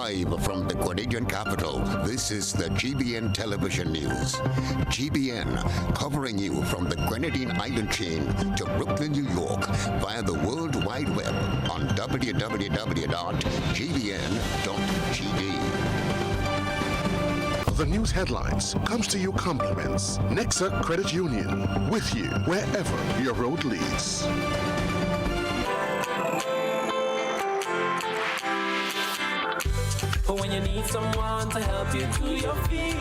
Live from the Grenadian capital, this is the GBN television news. GBN, covering you from the Grenadine Island chain to Brooklyn, New York, via the World Wide Web on www.gbn.gd. The news headlines comes to you compliments. Nexa Credit Union, with you wherever your road leads. When you need someone to help you to your feet,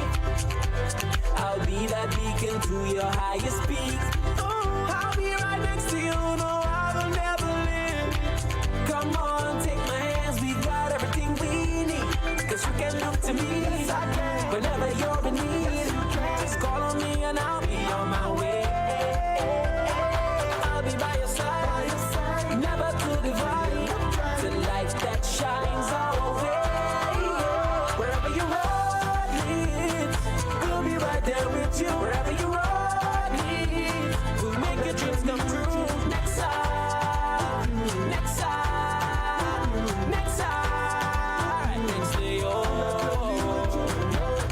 I'll be that beacon to your highest peak. Oh, I'll be right next to you, no, I will never leave. Come on, take my hands, we got everything we need. Cause you can look to me, yes, I can. Whenever you're in need, just call on me and I'll be on my way. I'll be by your side, never to divide, the light that shines our way. Wherever you ride, we'll be right there with you. Wherever you ride, we'll make your dreams come true. Nexa, Nexa, Nexa,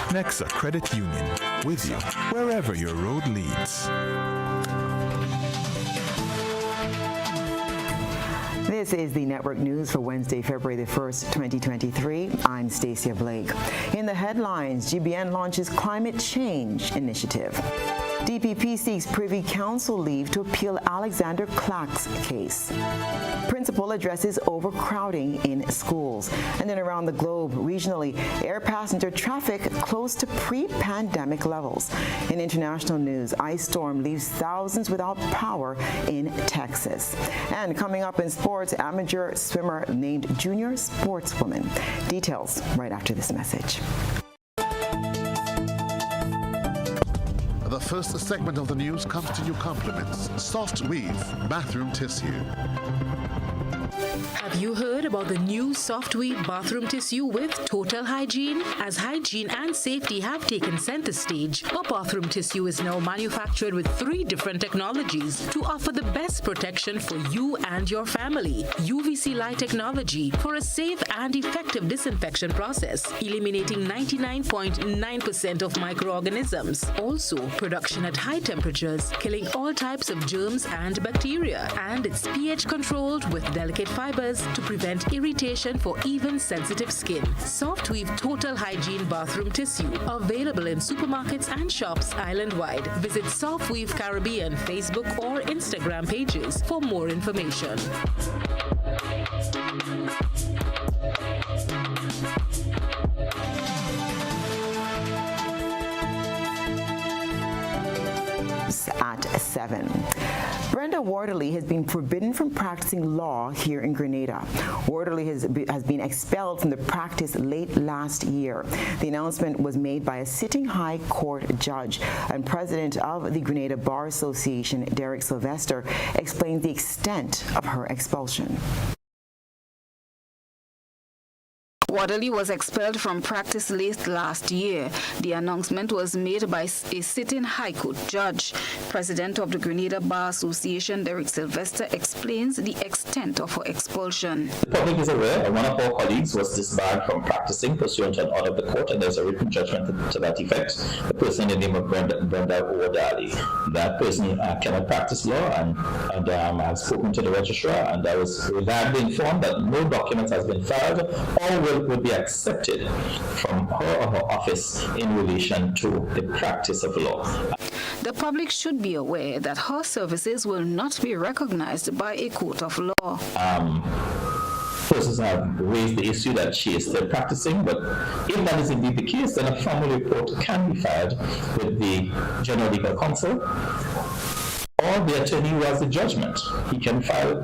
Nexa Credit Union, with you wherever your road leads. This is the Network News for Wednesday, February the 1st, 2023. I'm Stasia Blake. In the headlines, GBN launches climate change initiative. DPP seeks Privy Council leave to appeal Alexander Clack's case. Principal addresses overcrowding in schools. And then around the globe, regionally, air passenger traffic close to pre-pandemic levels. In international news, ice storm leaves thousands without power in Texas. And coming up in sports, amateur swimmer named junior sportswoman. Details right after this message. The first segment of the news comes to you compliments. Soft Weave bathroom tissue. Have you heard about the new Soft Weave bathroom tissue with total hygiene? As hygiene and safety have taken center stage, our bathroom tissue is now manufactured with 3 different technologies to offer the best protection for you and your family. UVC light technology for a safe and effective disinfection process, eliminating 99.9% of microorganisms. Also, production at high temperatures, killing all types of germs and bacteria. And it's pH controlled with delicate fibers to prevent irritation for even sensitive skin. Soft Weave Total Hygiene Bathroom Tissue, available in supermarkets and shops island-wide. Visit Soft Weave Caribbean Facebook or Instagram pages for more information. At 7. Brenda Waterley has been forbidden from practicing law here in Grenada. Waterley has been expelled from the practice late last year. The announcement was made by a sitting high court judge, and president of the Grenada Bar Association, Derek Sylvester, explained the extent of her expulsion. Waterley was expelled from practice late last year. The announcement was made by a sitting High Court judge. President of the Grenada Bar Association, Derek Sylvester, explains the extent of her expulsion. The public is aware one of our colleagues was disbarred from practicing pursuant to an order of the court, and there's a written judgment to that effect. The person in the name of Brenda Waterley. That person cannot practice law, and I've spoken to the registrar, and I was reliably informed that no document has been filed or will be accepted from her or her office in relation to the practice of law. The public should be aware that her services will not be recognized by a court of law. Persons have raised the issue that she is still practicing, but if that is indeed the case, then a formal report can be filed with the General Legal Counsel or the attorney who has the judgment. He can file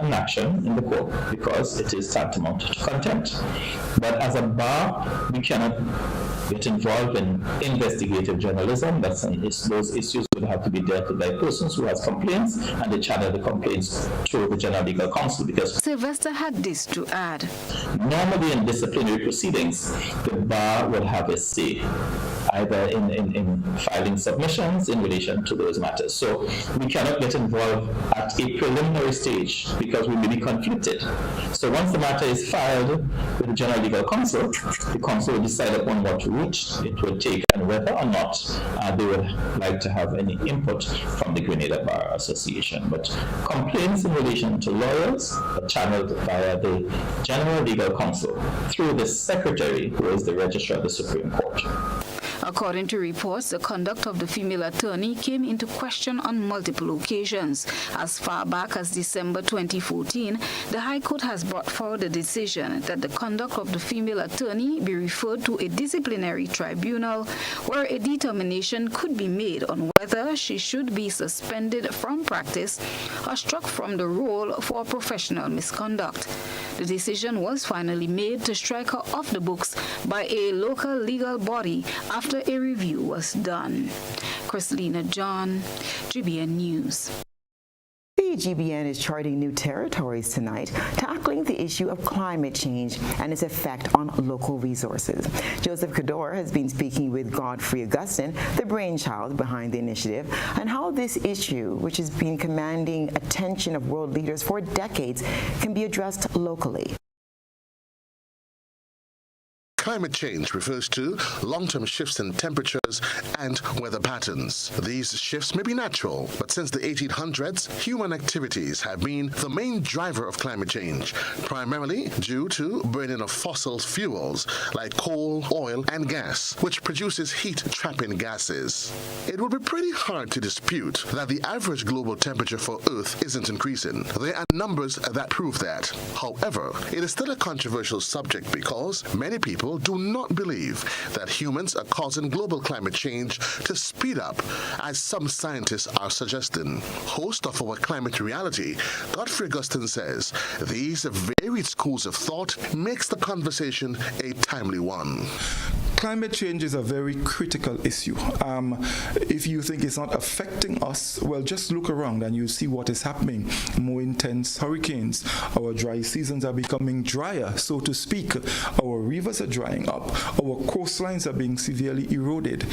an action in the court because it is tantamount to contempt. But as a bar, we cannot get involved in investigative journalism. Those issues would have to be dealt with by persons who has complaints, and they channel the complaints through the General Legal Counsel, because Sylvester had this to add. Normally in disciplinary proceedings, the bar will have a say, either in filing submissions in relation to those matters. So we cannot get involved at a preliminary stage because we may be conflicted. So once the matter is filed with the General Legal Counsel, the counsel will decide upon what route it will take and whether or not they would like to have any input from the Grenada Bar Association. But complaints in relation to lawyers are channeled via the General Legal Counsel through the Secretary, who is the Registrar of the Supreme Court. According to reports, the conduct of the female attorney came into question on multiple occasions. As far back as December 2014, the High Court has brought forward a decision that the conduct of the female attorney be referred to a disciplinary tribunal where a determination could be made on whether she should be suspended from practice or struck from the role for professional misconduct. The decision was finally made to strike her off the books by a local legal body after a review was done. Chrislina John, GBN News. The GBN is charting new territories tonight, tackling the issue of climate change and its effect on local resources. Joseph Cador has been speaking with Godfrey Augustine, the brainchild behind the initiative, and how this issue, which has been commanding attention of world leaders for decades, can be addressed locally. Climate change refers to long-term shifts in temperatures and weather patterns. These shifts may be natural, but since the 1800s, human activities have been the main driver of climate change, primarily due to burning of fossil fuels like coal, oil, and gas, which produces heat-trapping gases. It would be pretty hard to dispute that the average global temperature for Earth isn't increasing. There are numbers that prove that. However, it is still a controversial subject because many people do not believe that humans are causing global climate change to speed up, as some scientists are suggesting. Host of our Climate Reality, Godfrey Augustine says these varied schools of thought makes the conversation a timely one. Climate change is a very critical issue. If you think it's not affecting us, well, just look around and you see what is happening. More intense hurricanes. Our dry seasons are becoming drier, so to speak. Our rivers are drying up. Our coastlines are being severely eroded.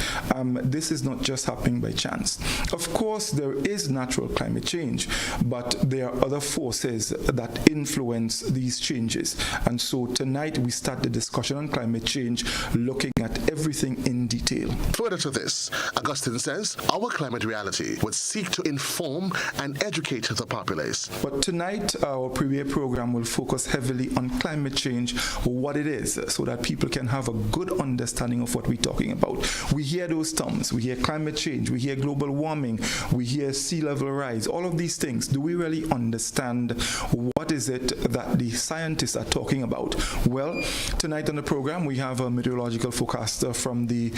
This is not just happening by chance. Of course, there is natural climate change, but there are other forces that influence these changes. And so tonight we start the discussion on climate change, looking at everything in detail. Further to this, Augustine says our Climate Reality would seek to inform and educate the populace. But tonight, our premier program will focus heavily on climate change, what it is, so that people can have a good understanding of what we're talking about. We hear those terms. We hear climate change. We hear global warming. We hear sea level rise. All of these things. Do we really understand what is it that the scientists are talking about? Well, tonight on the program, we have a meteorological forecaster from the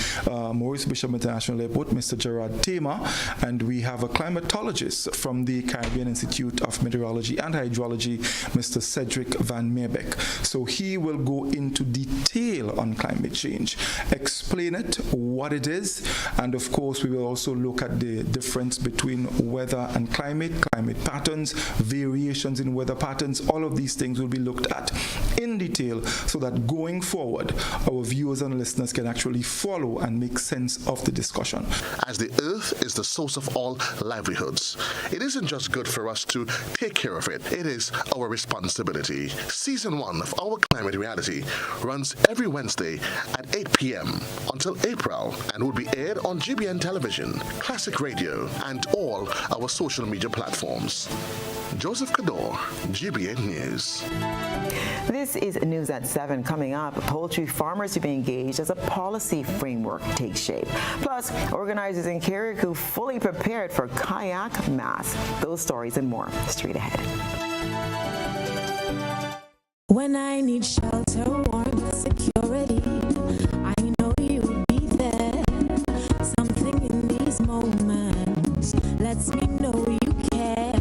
Maurice Bishop International Airport, Mr. Gerard Tamer, and we have a climatologist from the Caribbean Institute of Meteorology and Hydrology, Mr. Cedric Van Meerbeek. So he will go into detail on climate change, explain it, what it is, and of course we will also look at the difference between weather and climate patterns, variations in weather patterns. All of these things will be looked at in detail so that going forward, our viewers and listeners can actually follow and make sense of the discussion. As the earth is the source of all livelihoods, it isn't just good for us to take care of it, it is our responsibility. Season 1 of our Climate Reality runs every Wednesday at 8 p.m. until April and will be aired on GBN Television, Classic Radio, and all our social media platforms. Joseph Cador, GBN News. This is News at 7. Coming up, poultry farmers to be engaged as a policy framework takes shape. Plus, organizers in Carriacou fully prepared for kayak mass. Those stories and more straight ahead. When I need shelter, warmth, security, I know you'll be there. Something in these moments lets me know you care.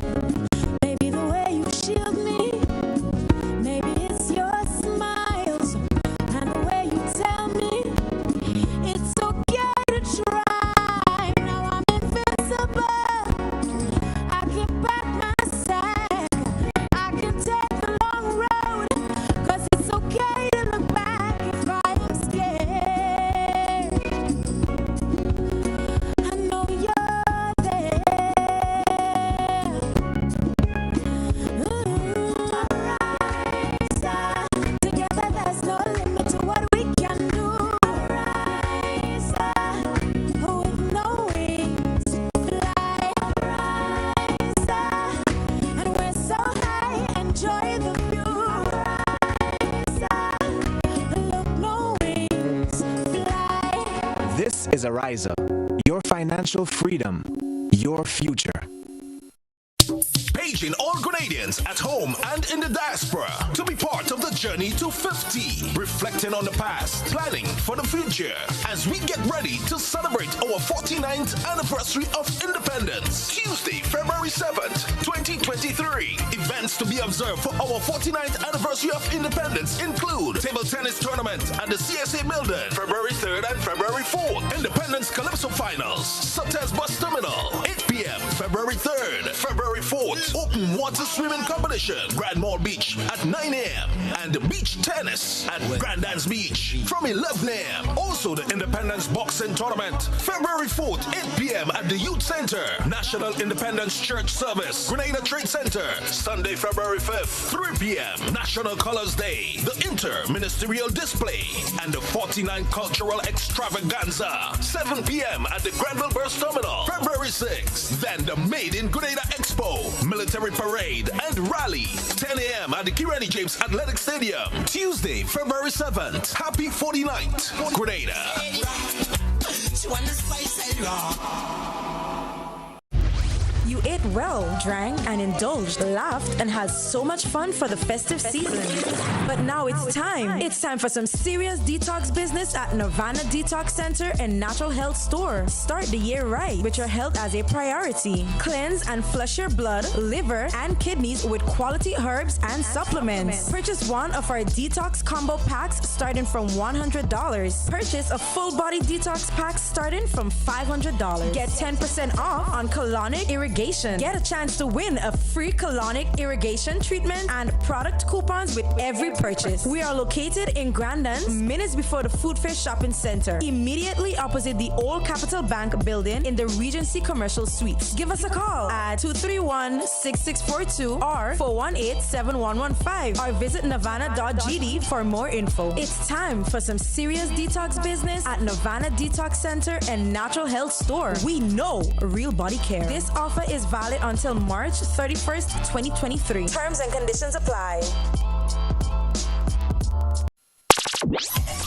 Maybe the way you shield me, maybe it's your smiles and the way you tell me it's okay to try. Now I'm invincible. Riser. Your financial freedom, your future. Paging all Grenadians at home and in the diaspora to be part of the journey to 50. Reflecting on the past, planning for the future as we get ready to celebrate our 49th anniversary of independence. Tuesday, February 7th, 2023. Events to be observed for our 49th anniversary of independence include table tennis tournament at the CSA building, February 3rd and February 4th. Independence Calypso Finals, Sutter's Bus Terminal, 8 p.m. February 3rd, February 4th. Open water swimming competition, Grand Mall Beach at 9 a.m. and beach tennis at Grandad's Beach from 11 a.m. Also the Independence Boxing Tournament, February 4th, 8 p.m. at the Youth Center, National Independence Church Service, Grenada Trade Center, Sunday, February 5th, 3 p.m. National Colors Day, the Inter-Ministerial Display, and the 49 Cultural Extravaganza, 7 p.m. at the Granville Bus Terminal, February 6th. Then the Made in Grenada Expo, Military Parade and Rally, 10 a.m. at the Kirani James Athletic Stadium, Tuesday, February 7th. Happy 49th, Grenada. You ate well, drank and indulged, laughed and had so much fun for the festive season. But now it's time. It's time for some serious detox business at Nirvana Detox Center and Natural Health Store. Start the year right with your health as a priority. Cleanse and flush your blood, liver and kidneys with quality herbs and supplements. Purchase one of our detox combo packs starting from $100. Purchase a full body detox pack starting from $500. Get 10% off on colonic irrigation. Get a chance to win a free colonic irrigation treatment and product coupons with every purchase. We are located in Grandans, minutes before the Food Fair Shopping Center, immediately opposite the old Capital Bank building in the Regency Commercial Suites. Give us a call at 231-6642 or 418-7115 or visit nirvana.gd for more info. It's time for some serious detox business at Nirvana Detox Center and Natural Health Store. We know real body care. This offer is valid until March 31st, 2023. Terms and conditions apply.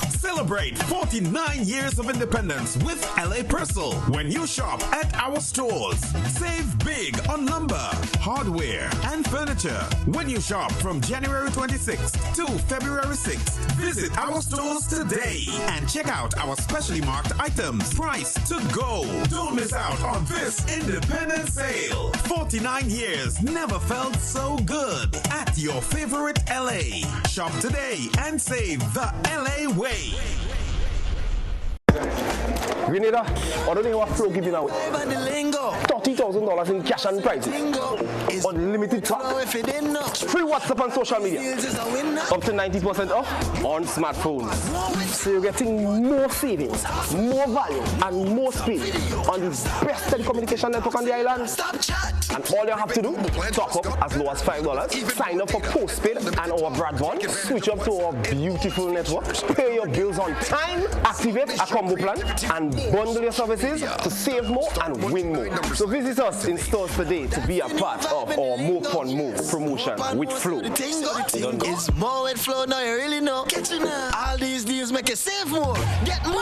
Celebrate 49 years of independence with LA Purcell. When you shop at our stores, save big on lumber, hardware, and furniture. When you shop from January 26th to February 6th, visit our stores today and check out our specially marked items. Price to go. Don't miss out on this independence sale. 49 years never felt so good at your favorite LA. Shop today and save the LA way. Grenada, I don't know what flow giving out. $30,000 in cash and prizes. Unlimited talk. Free WhatsApp and social media. Up to 90% off on smartphones. So you're getting more savings, more value, and more speed on the best telecommunication network on the island. And all you have to do, top up as low as $5. Sign up for postpaid and our broadband. Switch up to our beautiful network. Pay your bills on time. Activate a combo plan and bundle your services to save more and win more. So visit us in stores today to be a part of our More Fun More promotion with Flow. The thing is more with Flow now, you really know. All these deals make you save more, get more.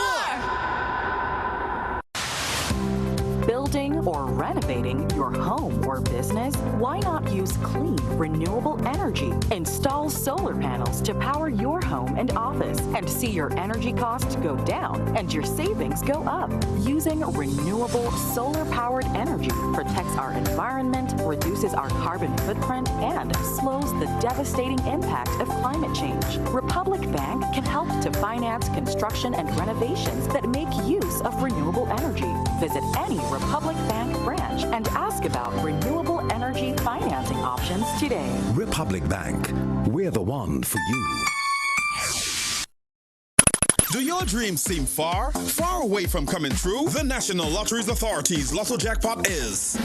Building or renovating your home or business? Why not use clean, renewable energy? Install solar panels to power your home and office and see your energy costs go down and your savings go up. Using renewable solar-powered energy protects our environment, reduces our carbon footprint, and slows the devastating impact of climate change. Republic Bank can help to finance construction and renovations that make use of renewable energy. Visit any Republic Bank branch and ask about renewable energy financing options today. Republic Bank, we're the one for you. Do your dreams seem far away from coming true? The National Lotteries Authority's Lotto Jackpot is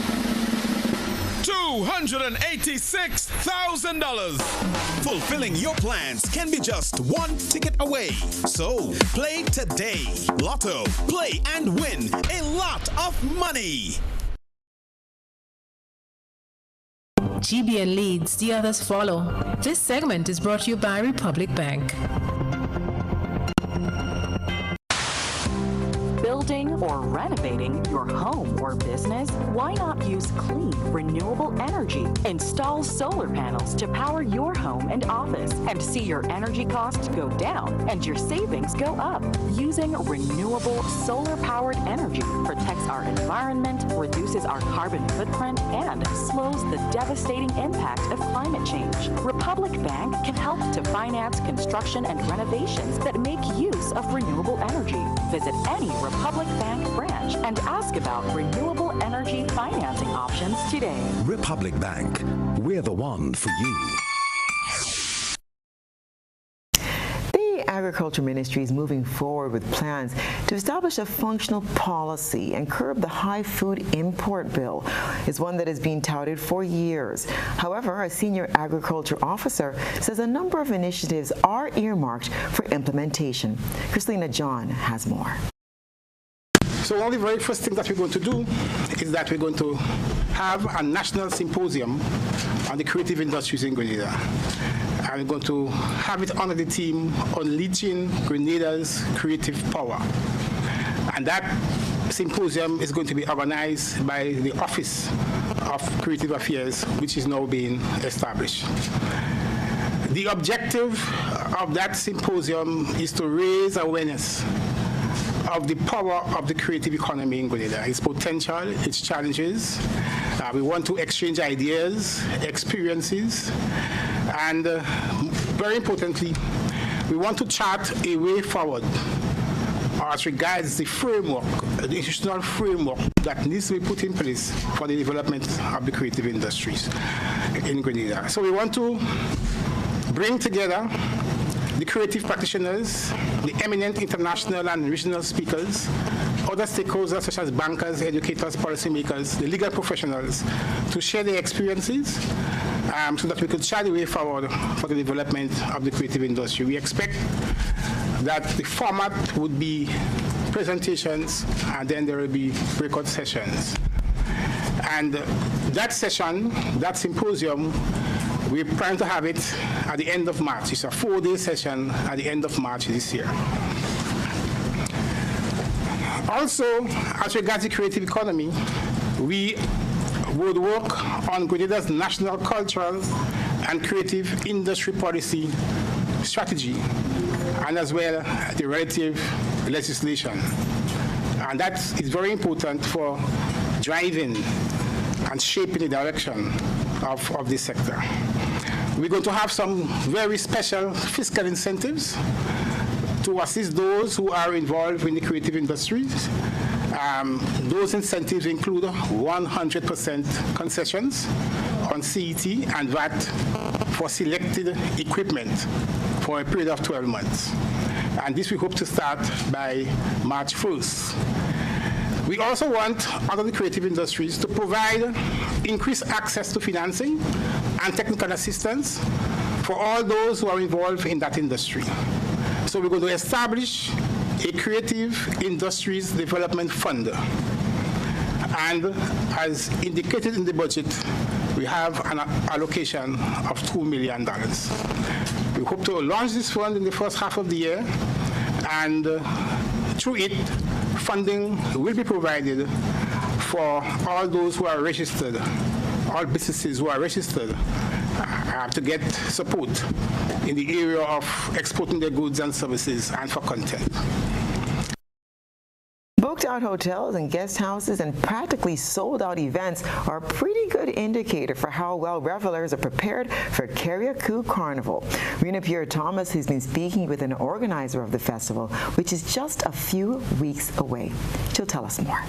$286,000. Fulfilling your plans can be just one ticket away. So play today. Lotto, play and win a lot of money. GBN leads, the others follow. This segment is brought to you by Republic Bank. Building or renovating your home or business? Why not use clean, renewable energy? Install solar panels to power your home and office and see your energy costs go down and your savings go up. Using renewable solar-powered energy protects our environment, reduces our carbon footprint, and slows the devastating impact of climate change. Republic Bank can help to finance construction and renovations that make use of renewable energy. Visit any Republic Bank branch and ask about renewable energy financing options today. Republic Bank, we're the one for you. Agriculture Ministry is moving forward with plans to establish a functional policy and curb the high food import bill. It's one that has been touted for years. However, a senior agriculture officer says a number of initiatives are earmarked for implementation. Christina John has more. So one of the very first things that we're going to do is that we're going to have a national symposium on the creative industries in Grenada. And we're going to have it under the theme Unleashing Grenada's Creative Power. And that symposium is going to be organized by the Office of Creative Affairs, which is now being established. The objective of that symposium is to raise awareness of the power of the creative economy in Grenada, its potential, its challenges. We want to exchange ideas, experiences, and very importantly, we want to chart a way forward as regards the framework, the institutional framework that needs to be put in place for the development of the creative industries in Grenada. So we want to bring together the creative practitioners, the eminent international and regional speakers, other stakeholders such as bankers, educators, policymakers, the legal professionals, to share their experiences so that we could chart the way forward for the development of the creative industry. We expect that the format would be presentations and then there will be breakout sessions. And that session, that symposium, we plan to have it at the end of March. It's a 4-day session at the end of March this year. Also, as regards the creative economy, we would work on Grenada's national cultural and creative industry policy strategy, and as well the relative legislation. And that is very important for driving and shaping the direction of this sector. We're going to have some very special fiscal incentives to assist those who are involved in the creative industries. Those incentives include 100% concessions on CET and VAT for selected equipment for a period of 12 months. And this we hope to start by March 1st. We also want other creative industries to provide increased access to financing and technical assistance for all those who are involved in that industry. So we're going to establish a creative industries development fund. And as indicated in the budget, we have an allocation of $2 million. We hope to launch this fund in the first half of the year, and through it, funding will be provided for all those who are registered, all businesses who are registered to get support in the area of exporting their goods and services and for content. Booked out hotels and guest houses and practically sold out events are a pretty good indicator for how well revelers are prepared for Carriacou Carnival. Rena Pierre-Thomas has been speaking with an organizer of the festival, which is just a few weeks away. She'll tell us more.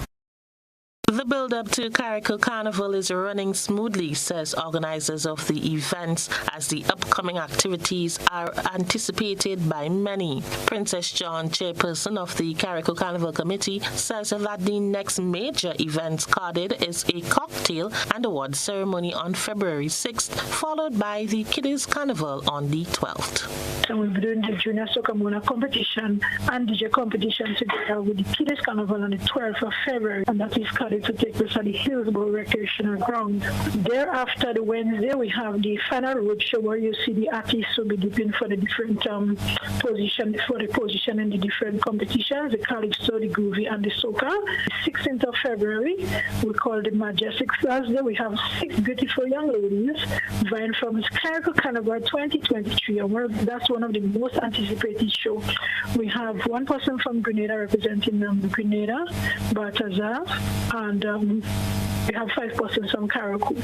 The build-up to Carriacou Carnival is running smoothly, says organizers of the events, as the upcoming activities are anticipated by many. Princess John, chairperson of the Carriacou Carnival Committee, says that the next major event carded is a cocktail and award ceremony on February 6th, followed by the Kiddies Carnival on the 12th. So we'll be doing the Junior Sokamona competition and DJ competition together with the Kiddies Carnival on the 12th of February, and that is carded to take place at the Hillsborough Recreational Ground. Thereafter, the Wednesday, we have the final roadshow where you see the artists will be dipping for the different position in the different competitions, the Calypso, the Groovy, and the Soca. The 16th of February, we call the Majestic Thursday. We have 6 beautiful young ladies vying from Carriacou Carnival 2023. That's one of the most anticipated shows. We have one person from Grenada representing Grenada, Baltazar, and we have 5 persons from Carriacou.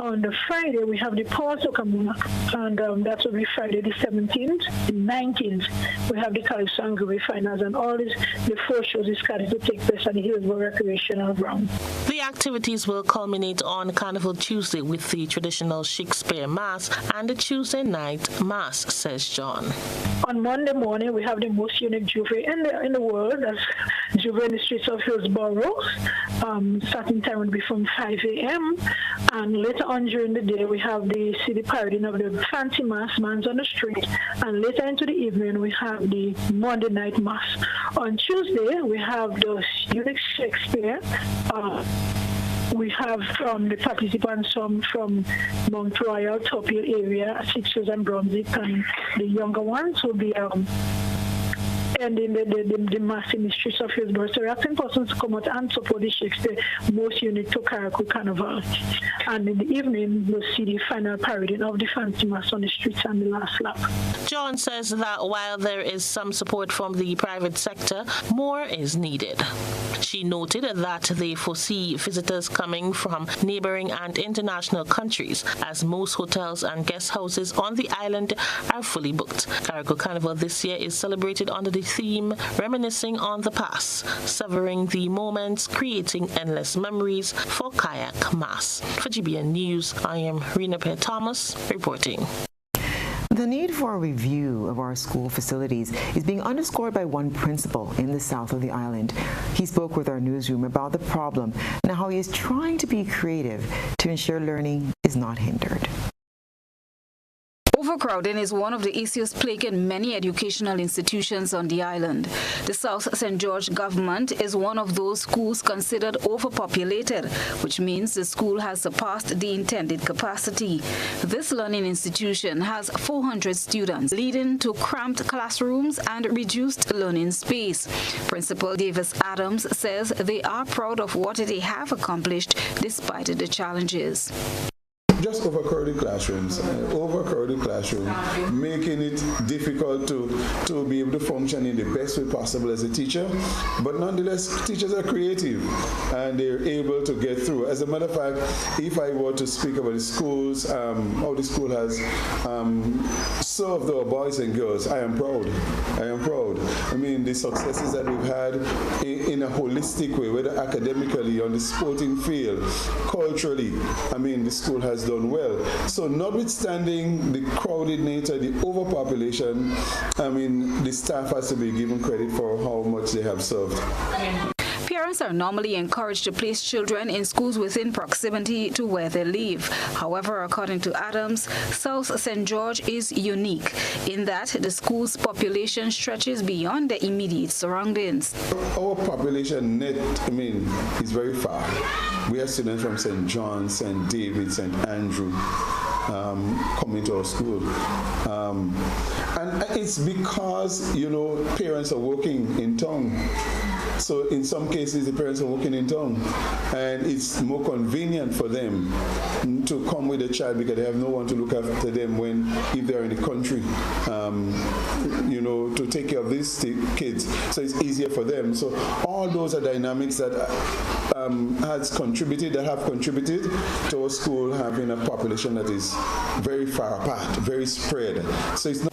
On the Friday, we have the Power Soca, and that will be Friday the 17th. The 19th, we have the Calypso and Groovy finals, and all the 4 shows is scheduled to take place at the Hillsborough Recreational Ground. The activities will culminate on Carnival Tuesday with the traditional Shakespeare Mass and the Tuesday night Mass, says John. On Monday morning, we have the most unique juve in the world. That's juve in the streets of Hillsborough. Starting time would be from 5 a.m. And later on during the day, we have the city parading of the fancy mass, Man's on the Street. And later into the evening, we have the Monday night mass. On Tuesday, we have the unique Shakespeare. We have the participants from Mount Royal, Top Hill area, Sixers and Brunswick, and the younger ones will be ending the mass in the streets of Hillsborough. So we're asking persons to come out and support the Shakespeare, most unique to Carriacou Carnival. And in the evening, we'll see the final parading of the fancy mass on the streets and the last lap. John says that while there is some support from the private sector, more is needed. She noted that they foresee visitors coming from neighboring and international countries, as most hotels and guest houses on the island are fully booked. Carriacou Carnival this year is celebrated under the theme Reminiscing on the Past, savoring the moments, creating endless memories for Kayak Mass. For GBN News, I am Rena Pear Thomas reporting. The need for a review of our school facilities is being underscored by one principal in the south of the island. He spoke with our newsroom about the problem and how he is trying to be creative to ensure learning is not hindered. Overcrowding is one of the issues plaguing many educational institutions on the island. The South St. George government is one of those schools considered overpopulated, which means the school has surpassed the intended capacity. This learning institution has 400 students, leading to cramped classrooms and reduced learning space. Principal Davis Adams says they are proud of what they have accomplished despite the challenges. Just overcrowded classrooms, making it difficult to be able to function in the best way possible as a teacher. But nonetheless, teachers are creative and they're able to get through. As a matter of fact, if I were to speak about the schools, how the school has served our boys and girls, I am proud. I mean, the successes that we've had in a holistic way, whether academically, on the sporting field, culturally, I mean, the school has done well. So notwithstanding the crowded nature, the overpopulation, I mean, the staff has to be given credit for how much they have served. Parents are normally encouraged to place children in schools within proximity to where they live. However, according to Adams, South St. George is unique in that the school's population stretches beyond the immediate surroundings. Our population net, is very far. We have students from St. John, St. David, St. Andrew coming to our school. And it's because, parents are working in town. So in some cases, the parents are working in town, and it's more convenient for them to come with a child because they have no one to look after them if they're in the country, to take care of these kids. So it's easier for them. So all those are dynamics that have contributed to our school having a population that is very far apart, very spread. So it's not.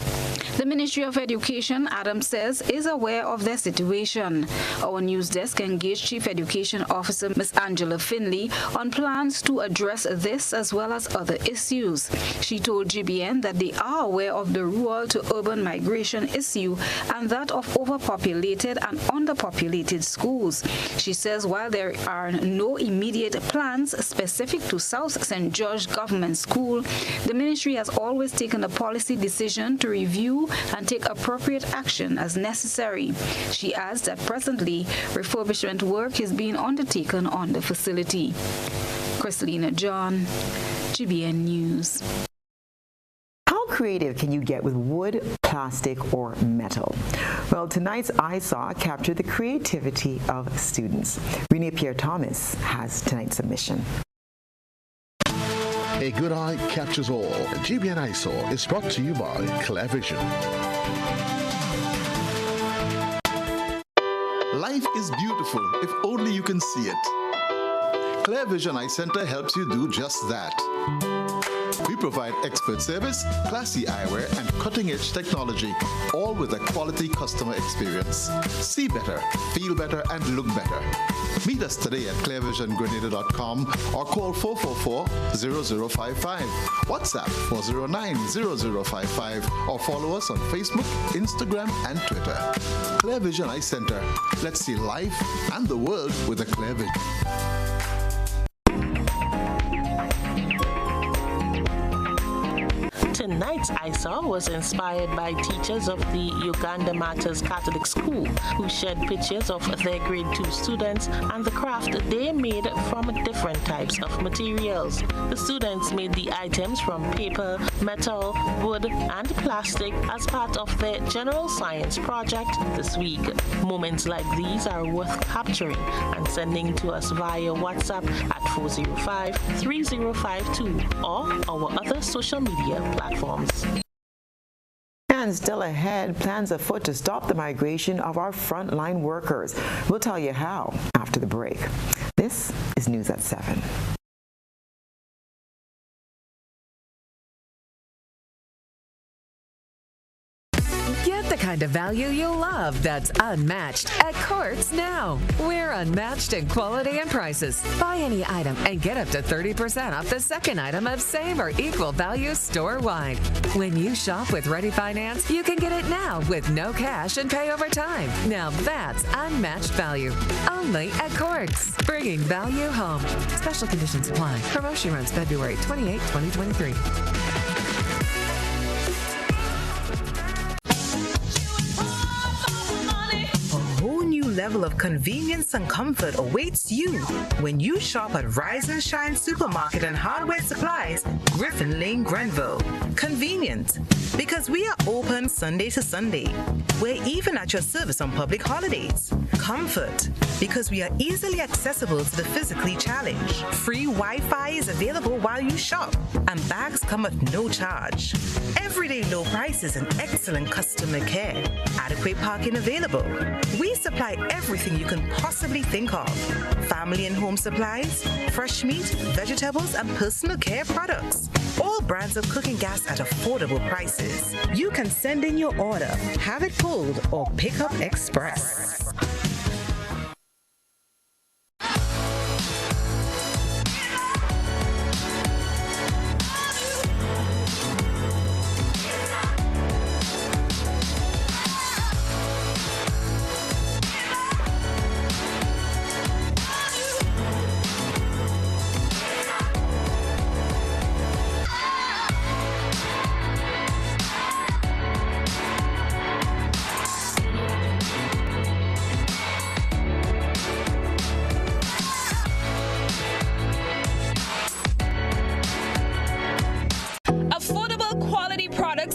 The Ministry of Education, Adams says, is aware of their situation. Our news desk engaged Chief Education Officer Ms. Angela Finley on plans to address this as well as other issues. She told GBN that they are aware of the rural to urban migration issue and that of overpopulated and underpopulated schools. She says while there are no immediate plans specific to South St. George Government School, the ministry has always taken a policy decision to review and take appropriate action as necessary. She adds that presently Currently, refurbishment work is being undertaken on the facility. Christelina John, GBN News. How creative can you get with wood, plastic, or metal? Well, tonight's I Saw captured the creativity of students. Renee Pierre-Thomas has tonight's submission. A good eye captures all. GBN I Saw is brought to you by Clear Vision. Life is beautiful if only you can see it. Clear Vision Eye Center helps you do just that. We provide expert service, classy eyewear, and cutting-edge technology, all with a quality customer experience. See better, feel better, and look better. Meet us today at clearvisiongrenada.com or call 444-0055, WhatsApp 409-0055, or follow us on Facebook, Instagram, and Twitter. Clear Vision Eye Center. Let's see life and the world with a clear vision. Tonight's I Saw was inspired by teachers of the Uganda Matters Catholic School who shared pictures of their grade 2 students and the craft they made from different types of materials. The students made the items from paper, metal, wood, and plastic as part of their general science project this week. Moments like these are worth capturing and sending to us via WhatsApp at 405-3052 or our other social media platforms. And still ahead, plans afoot to stop the migration of our frontline workers. We'll tell you how after the break. This is News at 7. Get the kind of value you'll love that's unmatched at Courts now. We're unmatched in quality and prices. Buy any item and get up to 30% off the second item of same or equal value store-wide. When you shop with Ready Finance, you can get it now with no cash and pay over time. Now that's unmatched value. Only at Courts. Bringing value home. Special conditions apply. Promotion runs February 28, 2023. Level of convenience and comfort awaits you when you shop at Rise and Shine Supermarket and Hardware Supplies, Griffin Lane, Grenville. Convenient, because we are open Sunday to Sunday. We're even at your service on public holidays. Comfort, because we are easily accessible to the physically challenged. Free Wi-Fi is available while you shop, and bags come at no charge. Everyday low prices and excellent customer care. Adequate parking available. We supply everything you can possibly think of. Family and home supplies, fresh meat, vegetables, and personal care products. All brands of cooking gas at affordable prices. You can send in your order, have it pulled, or pick up express.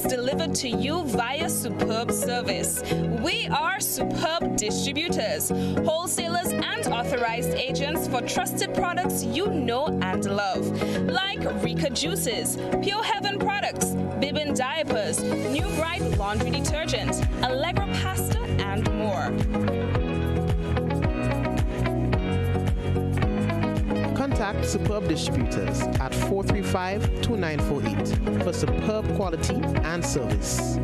Delivered to you via Superb Service. We are Superb Distributors, wholesalers and authorized agents for trusted products you know and love, like Rika Juices, Pure Heaven Products, Bibbin Diapers, New Bright Laundry Detergent, Allegra Pasta, and more. Contact Superb Distributors at 435-2948 for superb quality and service.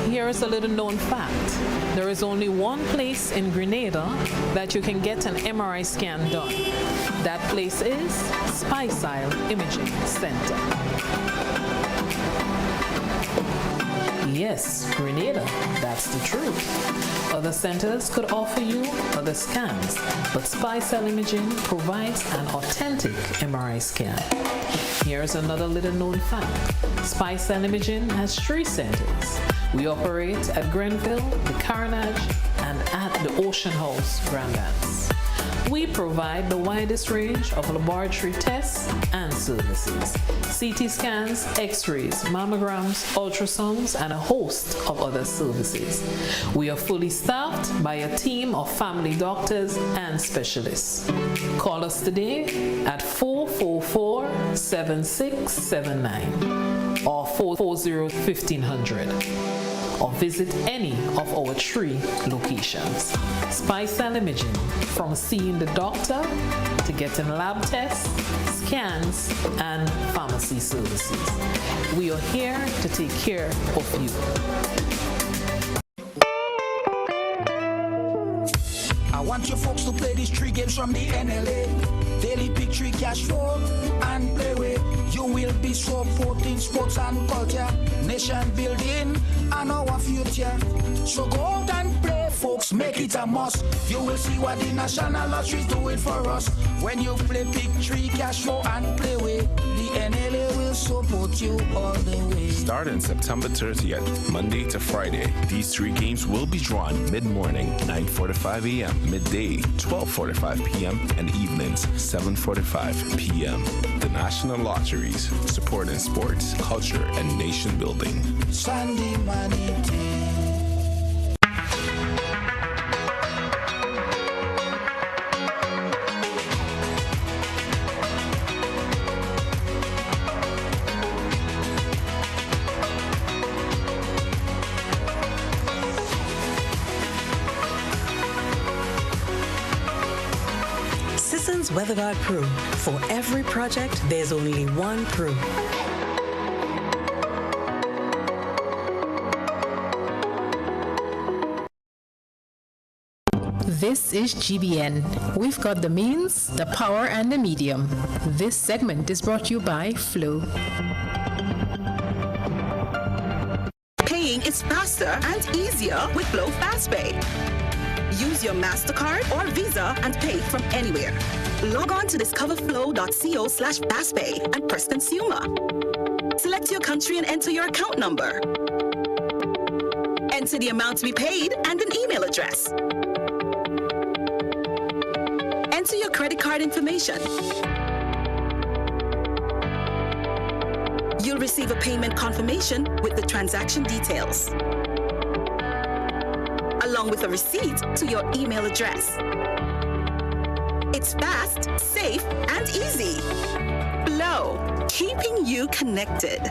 Here is a little known fact. There is only one place in Grenada that you can get an MRI scan done. That place is Spicile Imaging Center. Yes, Grenada, that's the truth. Other centers could offer you other scans, but SpyCell Imaging provides an authentic MRI scan. Here's another little known fact. SpyCell Imaging has 3 centers. We operate at Grenville, the Carnage, and at the Ocean House, Grandlands. We provide the widest range of laboratory tests and services. CT scans, x-rays, mammograms, ultrasounds, and a host of other services. We are fully staffed by a team of family doctors and specialists. Call us today at 444-7679 or 440-1500. or visit any of our 3 locations. SpyCell Imaging, from seeing the doctor to getting lab tests, scans, and pharmacy services. We are here to take care of you. I want you folks to play these 3 games from the NLA. Daily pick 3 cash flow and play with. You will be supporting sports and culture, nation building and our future. So go out and play, folks, make it a must. You will see what the National Lottery is doing for us. When you play pick 3 cash flow and play with, the NLA will support you all the way. Starting September 30th, Monday to Friday, these 3 games will be drawn mid-morning, 9:45 a.m., midday, 12:45 p.m., and evenings, 7:45 p.m. The National Lotteries, supporting sports, culture, and nation building. Sunday money day. WeatherGuard Pro. For every project, there's only one Pro. This is GBN. We've got the means, the power, and the medium. This segment is brought to you by Flow. Paying is faster and easier with Flow FastPay. Use your MasterCard or Visa and pay from anywhere. Log on to discoverflow.co/fastpay and press consumer. Select your country and enter your account number. Enter the amount to be paid and an email address. Enter your credit card information. You'll receive a payment confirmation with the transaction details, along with a receipt to your email address. It's fast, safe, and easy. Flow, keeping you connected.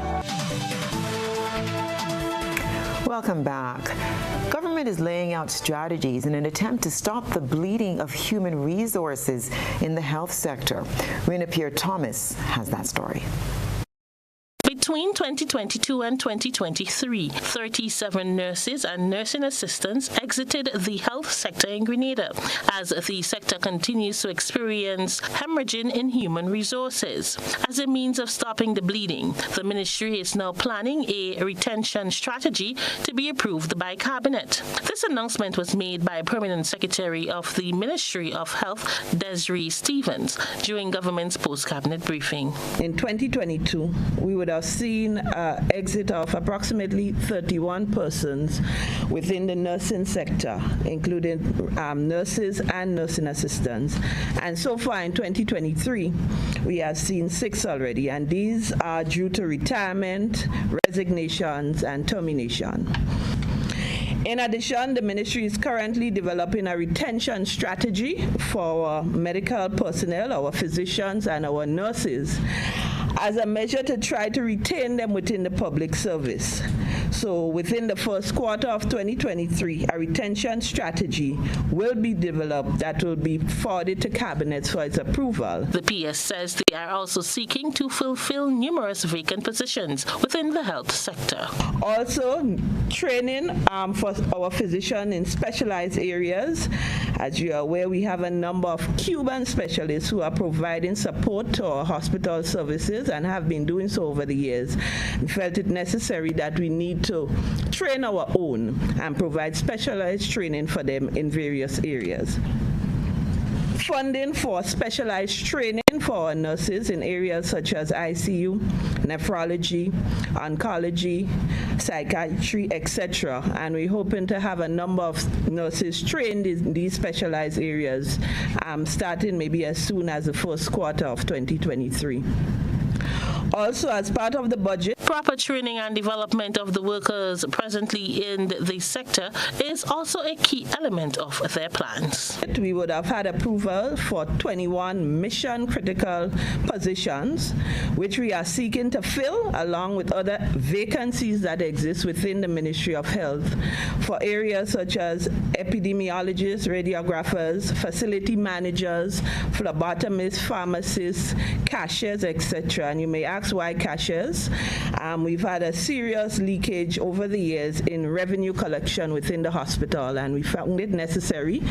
Welcome back. Government is laying out strategies in an attempt to stop the bleeding of human resources in the health sector. Rena Pierre-Thomas has that story. Between 2022 and 2023, 37 nurses and nursing assistants exited the health sector in Grenada as the sector continues to experience hemorrhaging in human resources. As a means of stopping the bleeding, the ministry is now planning a retention strategy to be approved by Cabinet. This announcement was made by Permanent Secretary of the Ministry of Health, Desiree Stevens, during government's post-cabinet briefing. In 2022, we would have seen an exit of approximately 31 persons within the nursing sector, including nurses and nursing assistants. And so far in 2023, we have seen 6 already, and these are due to retirement, resignations, and termination. In addition, the ministry is currently developing a retention strategy for our medical personnel, our physicians, and our nurses, as a measure to try to retain them within the public service. So within the first quarter of 2023, a retention strategy will be developed that will be forwarded to Cabinet for its approval. The PS says they are also seeking to fulfill numerous vacant positions within the health sector. Also, training for our physicians in specialized areas. As you are aware, we have a number of Cuban specialists who are providing support to our hospital services and have been doing so over the years. We felt it necessary that we need hoping to train our own and provide specialized training for them in various areas. Funding for specialized training for our nurses in areas such as ICU, nephrology, oncology, psychiatry, etc. And we're hoping to have a number of nurses trained in these specialized areas starting maybe as soon as the first quarter of 2023. Also, as part of the budget, proper training and development of the workers presently in the sector is also a key element of their plans. We would have had approval for 21 mission-critical positions, which we are seeking to fill along with other vacancies that exist within the Ministry of Health for areas such as epidemiologists, radiographers, facility managers, phlebotomists, pharmacists, cashiers, etc. And you may ask why cashiers. We've had a serious leakage over the years in revenue collection within the hospital, and we found it necessary.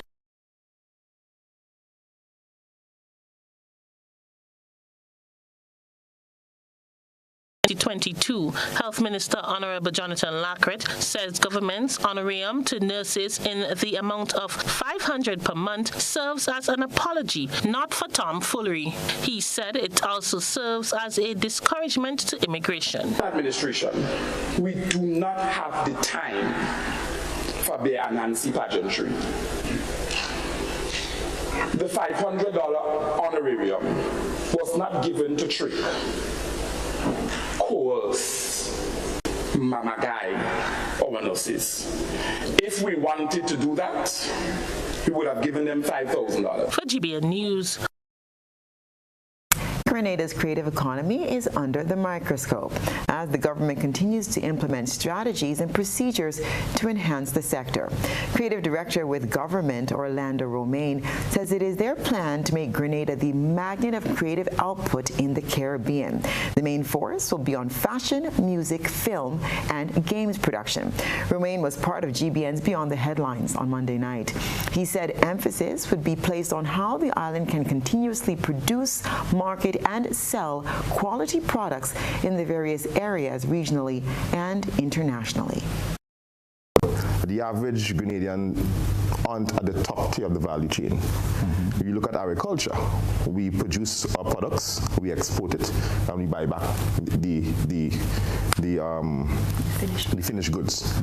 In 2022, Health Minister Honorable Jonathan Lackret says government's honorarium to nurses in the amount of $500 per month serves as an apology, not for tomfoolery. He said it also serves as a discouragement to immigration. Administration, we do not have the time for bear and Nancy pageantry. The $500 honorarium was not given to trick, coerce, mama guy, our nurses. If we wanted to do that, we would have given them $5,000. For GBN News, Grenada's creative economy is under the microscope as the government continues to implement strategies and procedures to enhance the sector. Creative Director with Government Orlando Romaine says it is their plan to make Grenada the magnet of creative output in the Caribbean. The main force will be on fashion, music, film, and games production. Romaine was part of GBN's Beyond the Headlines on Monday night. He said emphasis would be placed on how the island can continuously produce, market, and sell quality products in the various areas regionally and internationally. The average Grenadian aren't at the top tier of the value chain. If you look at agriculture, we produce our products, we export it, and we buy back the finished goods.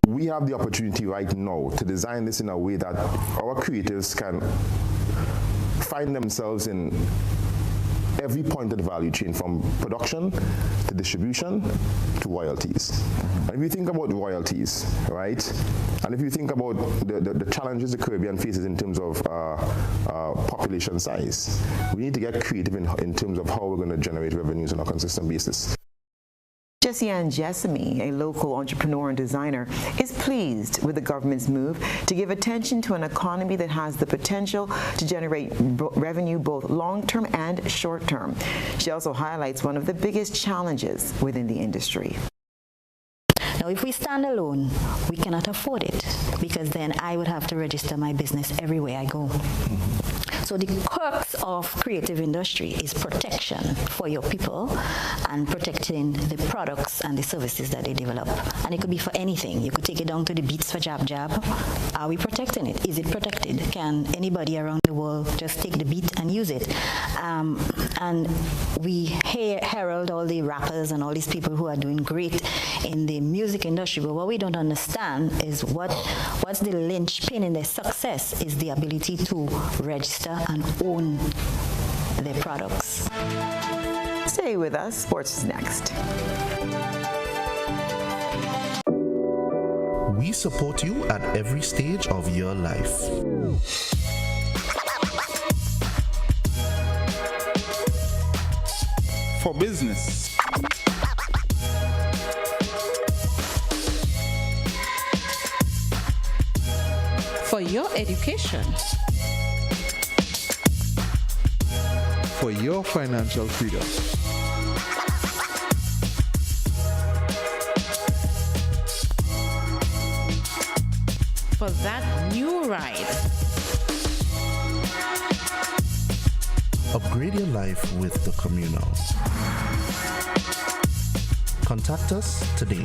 We have the opportunity right now to design this in a way that our creatives can find themselves in every point of the value chain, from production to distribution to royalties. And if you think about royalties, right, and if you think about the challenges the Caribbean faces in terms of population size, we need to get creative in terms of how we're going to generate revenues on a consistent basis. Jessiane Jessamy, a local entrepreneur and designer, is pleased with the government's move to give attention to an economy that has the potential to generate revenue both long-term and short-term. She also highlights one of the biggest challenges within the industry. Now, if we stand alone, we cannot afford it, because then I would have to register my business everywhere I go. So the crux of creative industry is protection for your people and protecting the products and the services that they develop. And it could be for anything. You could take it down to the beats for Jab Jab. Are we protecting it? Is it protected? Can anybody around the world just take the beat and use it? And we herald all the rappers and all these people who are doing great in the music industry, but what we don't understand is what's the linchpin in their success is the ability to register and own their products. Stay with us. Sports is next. We support you at every stage of your life. For business, for your education, for your financial freedom, for that new ride. Upgrade your life with the Communal. Contact us today.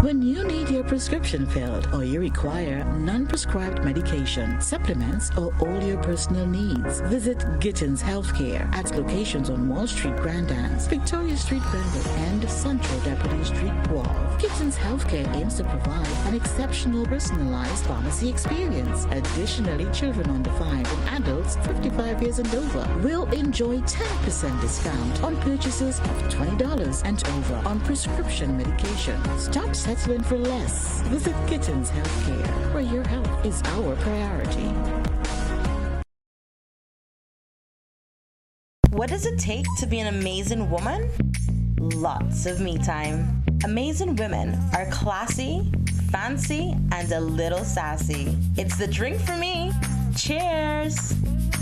When you need your prescription filled or you require non-prescribed medication, supplements, or all your personal needs, visit Gittins Healthcare at locations on Wall Street, Grand Anse, Victoria Street, Grenville, and Central Deputy Street, Guelph. Gittins Healthcare aims to provide an exceptional personalized pharmacy experience. Additionally, children under 5 and adults 55 years and over will enjoy 10% discount on purchases of $20 and over on prescription medication. Stop settling for less. Visit Gittins Healthcare, where your health is our priority. What does it take to be an amazing woman? Lots of me time. Amazing women are classy, fancy, and a little sassy. It's the drink for me. Cheers!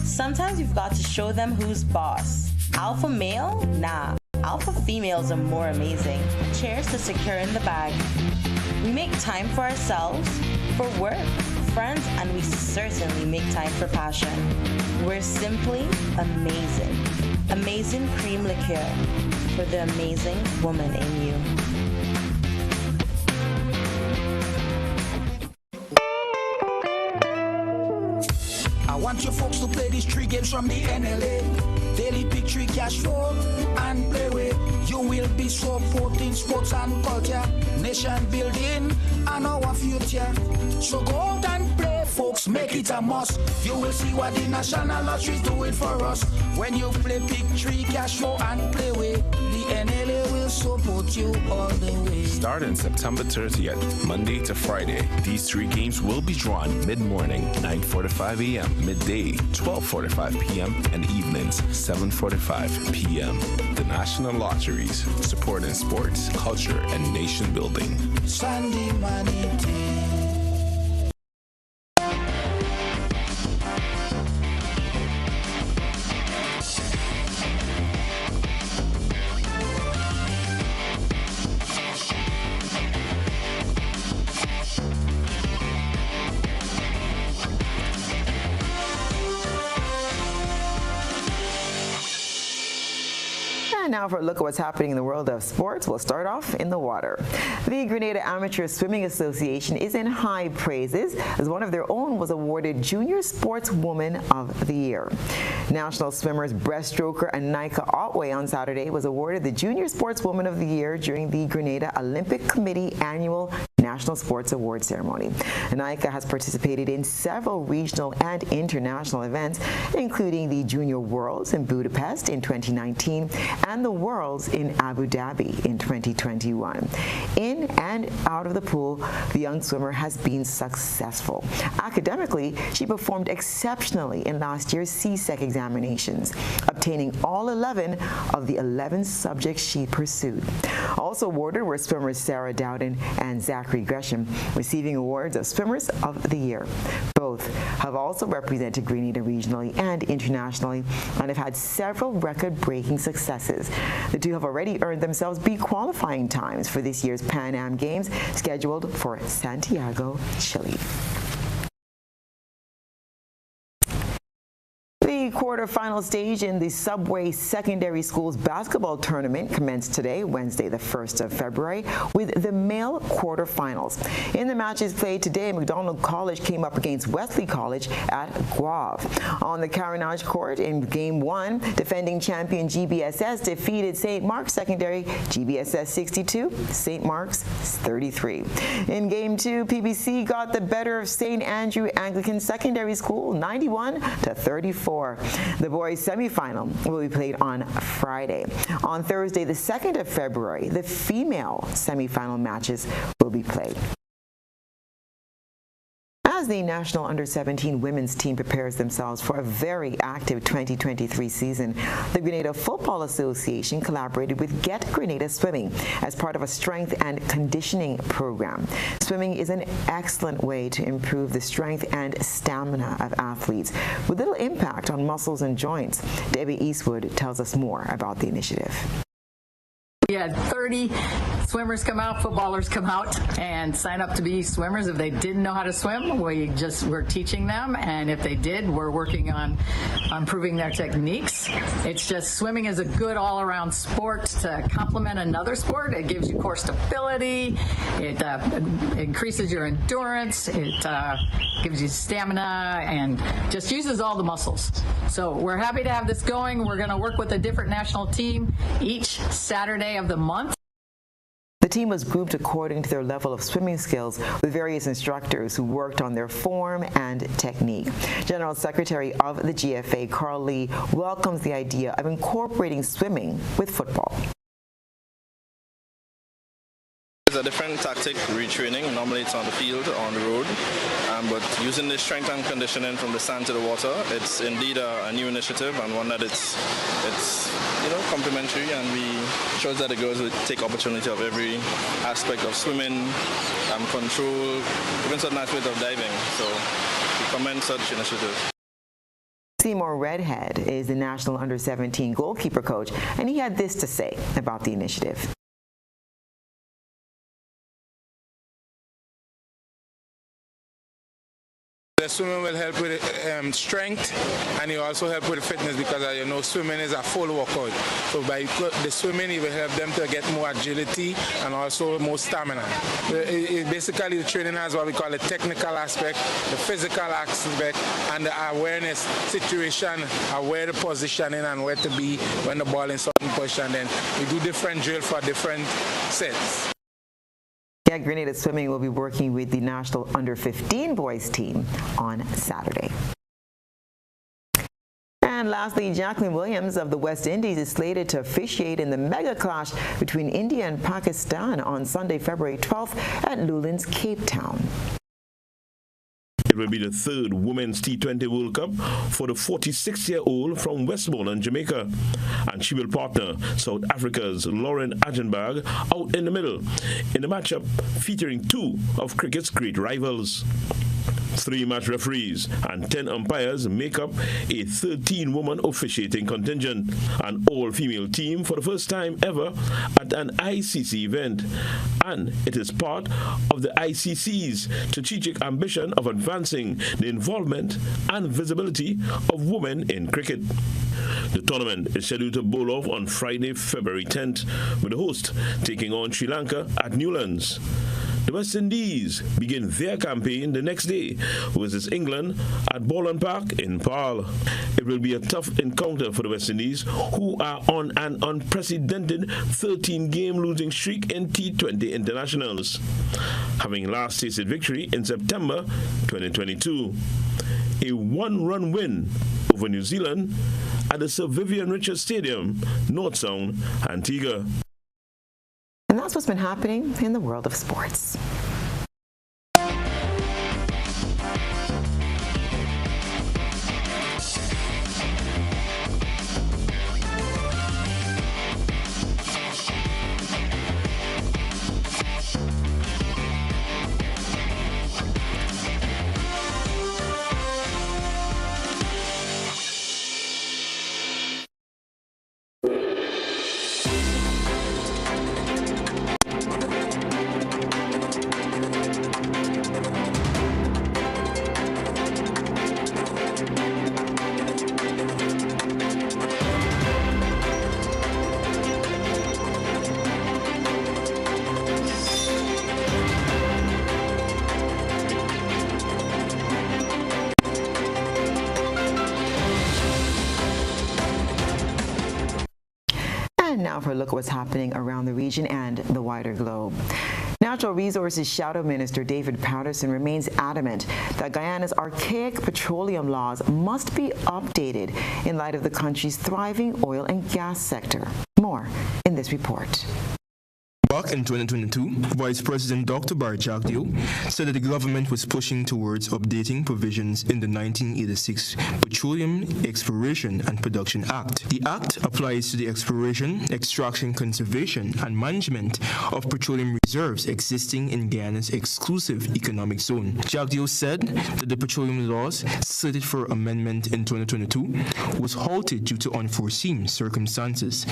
Sometimes you've got to show them who's boss. Alpha male? Nah. Alpha females are more amazing. Cheers to securing the bag. We make time for ourselves, for work, friends, and we certainly make time for passion. We're simply amazing. Amazing cream liqueur for the amazing woman in you. I want you folks to play these 3 games from the NLA. Daily pick 3 cash flow and play with. You will be supporting sports and culture, nation building and our future. So go out and play, folks, make it a must. You will see what the National Lottery is doing for us. When you play pick 3 cash flow and play with, the NLA will support you all the way. Starting September 30th, Monday to Friday, these 3 games will be drawn mid-morning, 9:45 a.m., midday, 12:45 p.m., and evenings, 7:45 p.m. The National Lotteries, supporting sports, culture, and nation building. Sunday money day. And now for a look at what's happening in the world of sports, we'll start off in the water. The Grenada Amateur Swimming Association is in high praises as one of their own was awarded Junior Sportswoman of the Year. National swimmers breaststroker Anika Otway on Saturday was awarded the Junior Sportswoman of the Year during the Grenada Olympic Committee annual National Sports Award ceremony. Anika has participated in several regional and international events, including the Junior Worlds in Budapest in 2019 and the Worlds in Abu Dhabi in 2021. In and out of the pool, the young swimmer has been successful. Academically, she performed exceptionally in last year's CSEC examinations, obtaining all 11 of the 11 subjects she pursued. Also awarded were swimmers Sarah Dowden and Zachary Gresham, receiving awards of Swimmers of the Year. Both have also represented Grenada regionally and internationally and have had several record-breaking successes. The two have already earned themselves B qualifying times for this year's Pan Am Games, scheduled for Santiago, Chile. The quarterfinal stage in the Subway Secondary Schools basketball tournament commenced today, Wednesday, the 1st of February, with the male quarterfinals. In the matches played today, McDonald College came up against Wesley College at Guave. On the Carenage court in Game 1, defending champion GBSS defeated St. Mark's Secondary, GBSS 62, St. Mark's 33. In Game 2, PBC got the better of St. Andrew Anglican Secondary School, 91-34. The boys' semifinal will be played on Friday. On Thursday, the 2nd of February, the female semifinal matches will be played. As the National Under-17 women's team prepares themselves for a very active 2023 season, the Grenada Football Association collaborated with Get Grenada Swimming as part of a strength and conditioning program. Swimming is an excellent way to improve the strength and stamina of athletes with little impact on muscles and joints. Debbie Eastwood tells us more about the initiative. We had 30 Swimmers come out, footballers come out and sign up to be swimmers. If they didn't know how to swim, we're teaching them, and if they did, we're working on improving their techniques. It's just swimming is a good all-around sport to complement another sport. It gives you core stability, it increases your endurance, it gives you stamina, and just uses all the muscles. So we're happy to have this going. We're going to work with a different national team each Saturday of the month. The team was grouped according to their level of swimming skills with various instructors who worked on their form and technique. General Secretary of the GFA, Carl Lee, welcomes the idea of incorporating swimming with football. It's a different tactic, retraining. Normally it's on the field, on the road, but using the strength and conditioning from the sand to the water, it's indeed a new initiative, and one that it's complementary, and we shows that the girls will take opportunity of every aspect of swimming, control, even certain aspects of diving. So we commend such initiatives. Seymour Redhead is the national under-17 goalkeeper coach, and he had this to say about the initiative. The swimming will help with strength, and it also help with fitness, because swimming is a full workout. So by the swimming, it will help them to get more agility and also more stamina. Basically, the training has what we call the technical aspect, the physical aspect, and the awareness situation, where the positioning and where to be when the ball in certain position. Then we do different drill for different sets. Grenada Swimming will be working with the national under-15 boys team on Saturday. And lastly, Jacqueline Williams of the West Indies is slated to officiate in the mega clash between India and Pakistan on Sunday, February 12th at Lewlands, Cape Town. It will be the third Women's T20 World Cup for the 46-year-old from Westmoreland, Jamaica. And she will partner South Africa's Lauren Agenberg out in the middle in a matchup featuring two of cricket's great rivals. 3 match referees and 10 umpires make up a 13-woman officiating contingent, an all-female team for the first time ever at an ICC event. And it is part of the ICC's strategic ambition of advancing the involvement and visibility of women in cricket. The tournament is scheduled to bowl off on Friday, February 10th, with the host taking on Sri Lanka at Newlands. The West Indies begin their campaign the next day versus England at Ballon Park in Paarl. It will be a tough encounter for the West Indies, who are on an unprecedented 13-game losing streak in T20 internationals, having last tasted victory in September 2022. A one-run win over New Zealand at the Sir Vivian Richards Stadium, North Sound, Antigua. And that's what's been happening in the world of sports. And now for a look at what's happening around the region and the wider globe. Natural Resources Shadow Minister David Patterson remains adamant that Guyana's archaic petroleum laws must be updated in light of the country's thriving oil and gas sector. More in this report. Back in 2022, Vice President Dr. Barry Jagdeo said that the government was pushing towards updating provisions in the 1986 Petroleum Exploration and Production Act. The act applies to the exploration, extraction, conservation, and management of petroleum reserves existing in Guyana's exclusive economic zone. Jagdeo said that the petroleum laws slated for amendment in 2022 was halted due to unforeseen circumstances.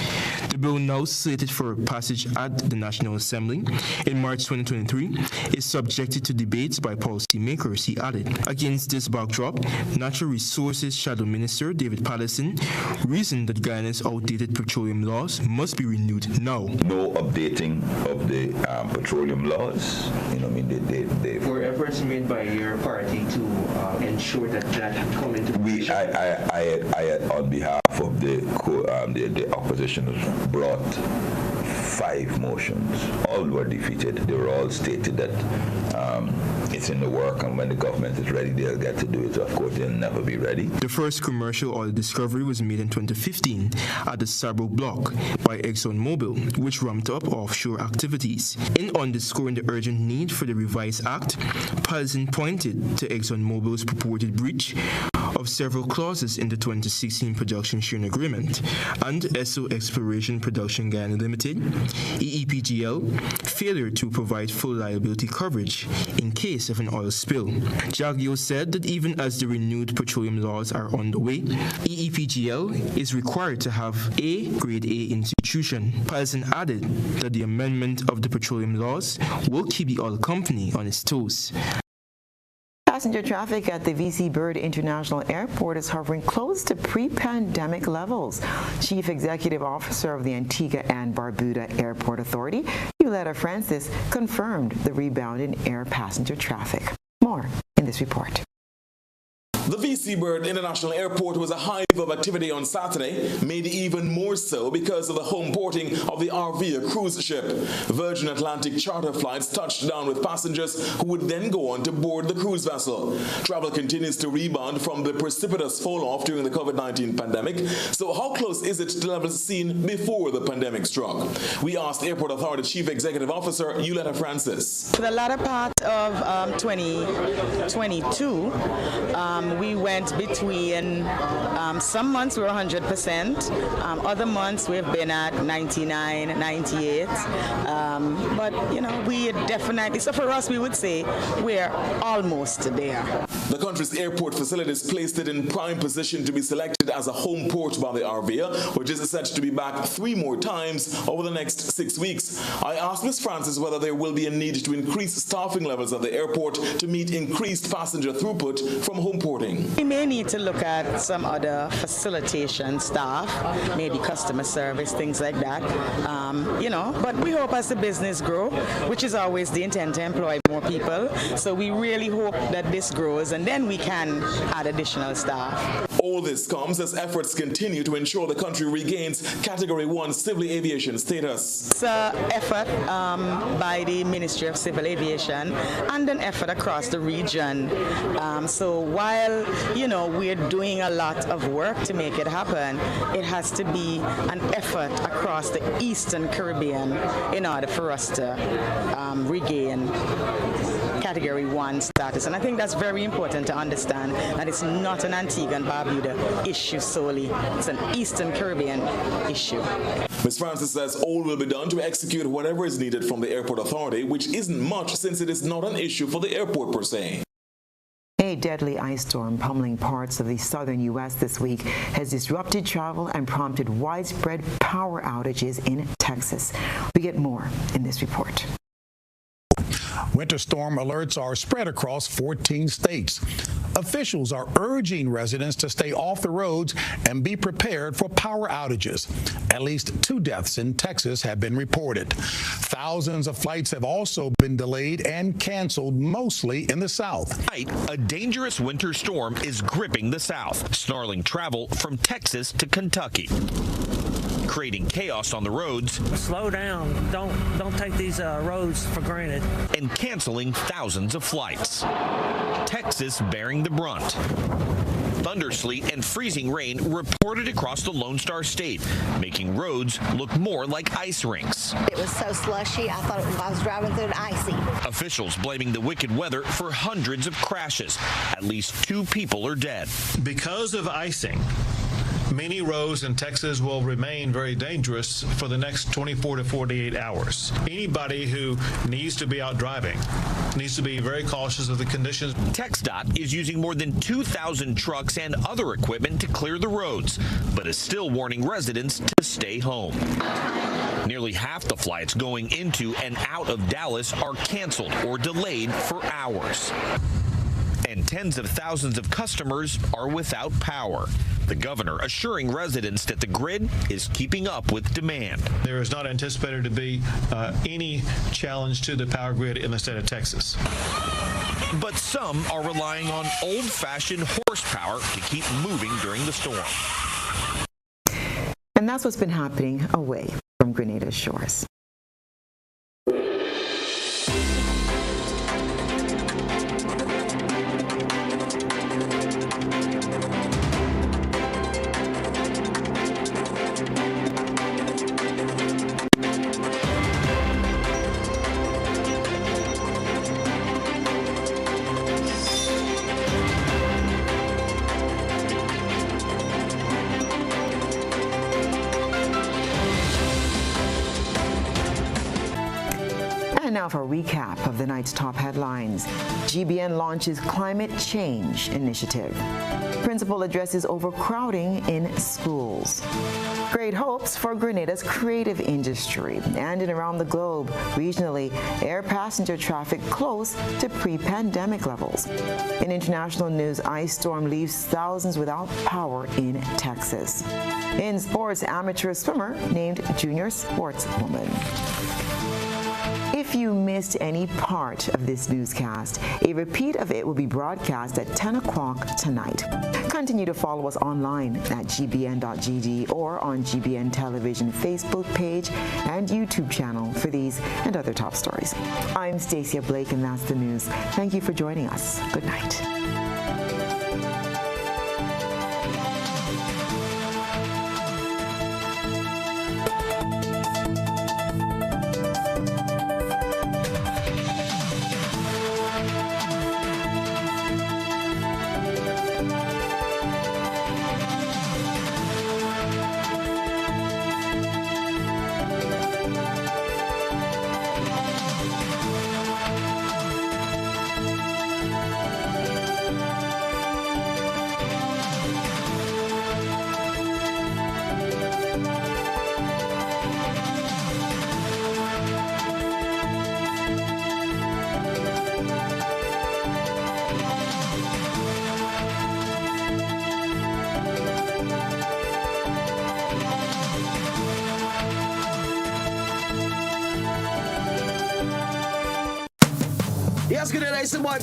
The bill now slated for passage at the National Assembly in March 2023 is subjected to debates by policymakers, he added. Against this backdrop, Natural Resources Shadow Minister David Patterson reasoned that Guyana's outdated petroleum laws must be renewed now. No updating of the petroleum laws. They were efforts made by your party to ensure that come into fruition? I on behalf of the opposition, brought 5 motions. All were defeated. They were all stated that it's in the work, and when the government is ready, they'll get to do it. Of course, they'll never be ready. The first commercial oil discovery was made in 2015 at the Sabo block by ExxonMobil, which ramped up offshore activities. In underscoring the urgent need for the revised act, Patterson pointed to ExxonMobil's purported breach of several clauses in the 2016 production sharing agreement and Esso Exploration Production Guyana Limited, EEPGL, failure to provide full liability coverage in case of an oil spill. Jagdeo said that even as the renewed petroleum laws are on the way, EEPGL is required to have a Grade A institution. Patterson added that the amendment of the petroleum laws will keep the oil company on its toes. Passenger traffic at the V.C. Bird International Airport is hovering close to pre-pandemic levels. Chief Executive Officer of the Antigua and Barbuda Airport Authority, Yuletta Francis, confirmed the rebound in air passenger traffic. More in this report. The V.C. Bird International Airport was a hive of activity on Saturday, made even more so because of the home porting of the Arvia cruise ship. Virgin Atlantic charter flights touched down with passengers who would then go on to board the cruise vessel. Travel continues to rebound from the precipitous fall-off during the COVID-19 pandemic. So how close is it to levels seen before the pandemic struck? We asked Airport Authority Chief Executive Officer Yuletta Francis. For the latter part of 2022, we went between, some months we were 100%, other months we've been at 99, 98, but we definitely, so for us we would say we're almost there. The country's airport facilities placed it in prime position to be selected as a home port by the Arvia, which is set to be back 3 more times over the next 6 weeks. I asked Ms. Francis whether there will be a need to increase staffing levels at the airport to meet increased passenger throughput from home porting. We may need to look at some other facilitation staff, maybe customer service, things like that, but we hope as the business grow, which is always the intent to employ more people, so we really hope that this grows and then we can add additional staff. All this comes as efforts continue to ensure the country regains Category 1 civil aviation status. It's an effort by the Ministry of Civil Aviation and an effort across the region. So while, we're doing a lot of work to make it happen, it has to be an effort across the Eastern Caribbean in order for us to regain Category 1 status. And I think that's very important to understand that it's not an Antigua and Barbuda issue solely. It's an Eastern Caribbean issue. Ms. Francis says all will be done to execute whatever is needed from the Airport Authority, which isn't much since it is not an issue for the airport per se. A deadly ice storm pummeling parts of the southern U.S. this week has disrupted travel and prompted widespread power outages in Texas. We get more in this report. Winter storm alerts are spread across 14 states. Officials are urging residents to stay off the roads and be prepared for power outages. At least 2 deaths in Texas have been reported. Thousands of flights have also been delayed and canceled, mostly in the South. A dangerous winter storm is gripping the South, snarling travel from Texas to Kentucky, creating chaos on the roads. Slow down. Don't take these roads for granted. And canceling thousands of flights. Texas bearing the brunt. Thundersleet and freezing rain reported across the Lone Star State, making roads look more like ice rinks. It was so slushy, I thought I was driving through an icy. Officials blaming the wicked weather for hundreds of crashes. At least 2 people are dead. Because of icing, many roads in Texas will remain very dangerous for the next 24 to 48 hours. Anybody who needs to be out driving needs to be very cautious of the conditions. TxDOT is using more than 2,000 trucks and other equipment to clear the roads, but is still warning residents to stay home. Nearly half the flights going into and out of Dallas are canceled or delayed for hours. And tens of thousands of customers are without power. The governor assuring residents that the grid is keeping up with demand. There is not anticipated to be any challenge to the power grid in the state of Texas. But some are relying on old-fashioned horsepower to keep moving during the storm. And that's what's been happening away from Grenada's shores. And now for a recap of the night's top headlines. GBN launches climate change initiative. Principal addresses overcrowding in schools. Great hopes for Grenada's creative industry. And in around the globe, regionally, air passenger traffic close to pre-pandemic levels. In international news, ice storm leaves thousands without power in Texas. In sports, amateur swimmer named junior sportswoman. If you missed any part of this newscast, a repeat of it will be broadcast at 10 o'clock tonight. Continue to follow us online at gbn.gd or on GBN Television Facebook page and YouTube channel for these and other top stories. I'm Stasia Blake, and that's the news. Thank you for joining us. Good night. Yes, good day, some more.